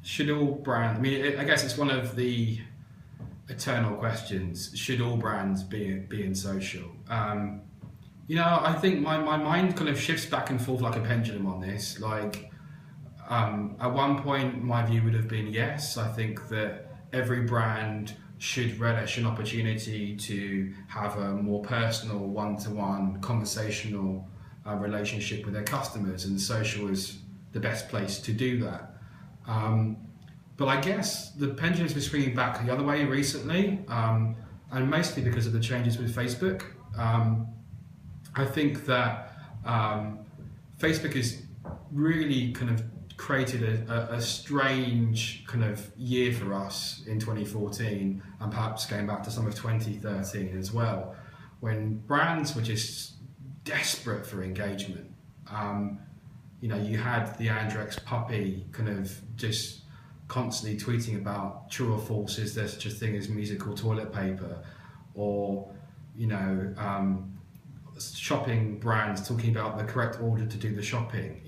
Should all brands? I mean, I guess it's one of the eternal questions. Should all brands be in social? I think my mind kind of shifts back and forth like a pendulum on this. Like, at one point, my view would have been yes. I think that every brand should relish an opportunity to have a more personal, one-to-one, conversational relationship with their customers, and social is the best place to do that. But I guess the pendulum's been swinging back the other way recently, and mostly because of the changes with Facebook. I think that Facebook has really kind of created a strange kind of year for us in 2014, and perhaps going back to some of 2013 as well, when brands were just desperate for engagement. You had the Andrex puppy kind of just constantly tweeting about true or false, is there such a thing as musical toilet paper, or shopping brands talking about the correct order to do the shopping.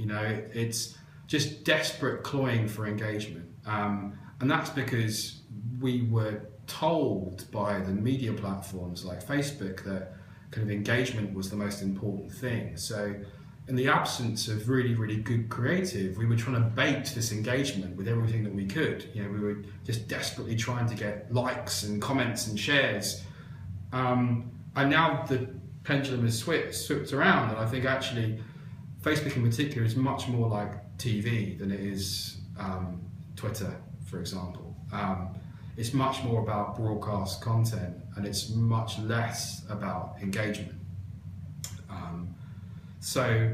It's just desperate cloying for engagement, and that's because we were told by the media platforms like Facebook that kind of engagement was the most important thing. So in the absence of really, really good creative, we were trying to bait this engagement with everything that we could. We were just desperately trying to get likes and comments and shares. And now the pendulum has swept around, and I think actually Facebook in particular is much more like TV than it is Twitter, for example. It's much more about broadcast content, and it's much less about engagement. So,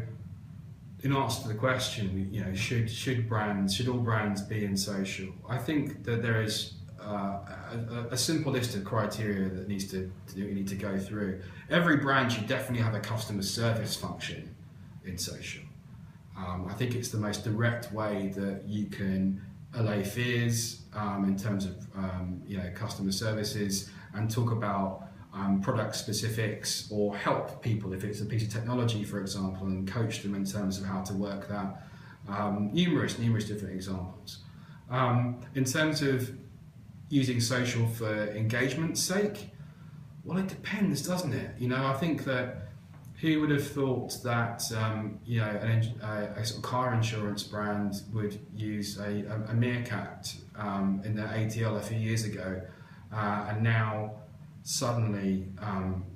in answer to the question, should all brands be in social? I think that there is a simple list of criteria that you need to go through. Every brand should definitely have a customer service function in social. I think it's the most direct way that you can allay fears in terms of customer services, and talk about product specifics, or help people if it's a piece of technology, for example, and coach them in terms of how to work that. Numerous different examples. In terms of using social for engagement's sake, well, it depends, doesn't it? I think that who would have thought that a sort of car insurance brand would use a Meerkat in their ATL a few years ago, and now suddenly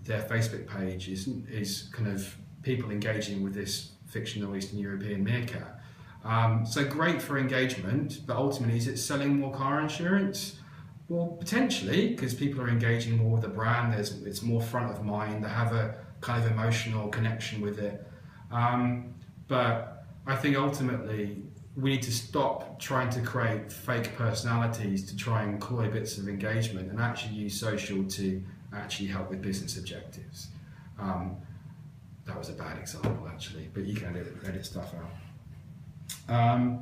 their Facebook page is kind of people engaging with this fictional Eastern European meerkat. So great for engagement, but ultimately is it selling more car insurance? Well, potentially, because people are engaging more with the brand. It's more front of mind. They have a kind of emotional connection with it. But I think ultimately we need to stop trying to create fake personalities to try and cloy bits of engagement, and actually use social to actually help with business objectives. That was a bad example, actually, but you can edit stuff out.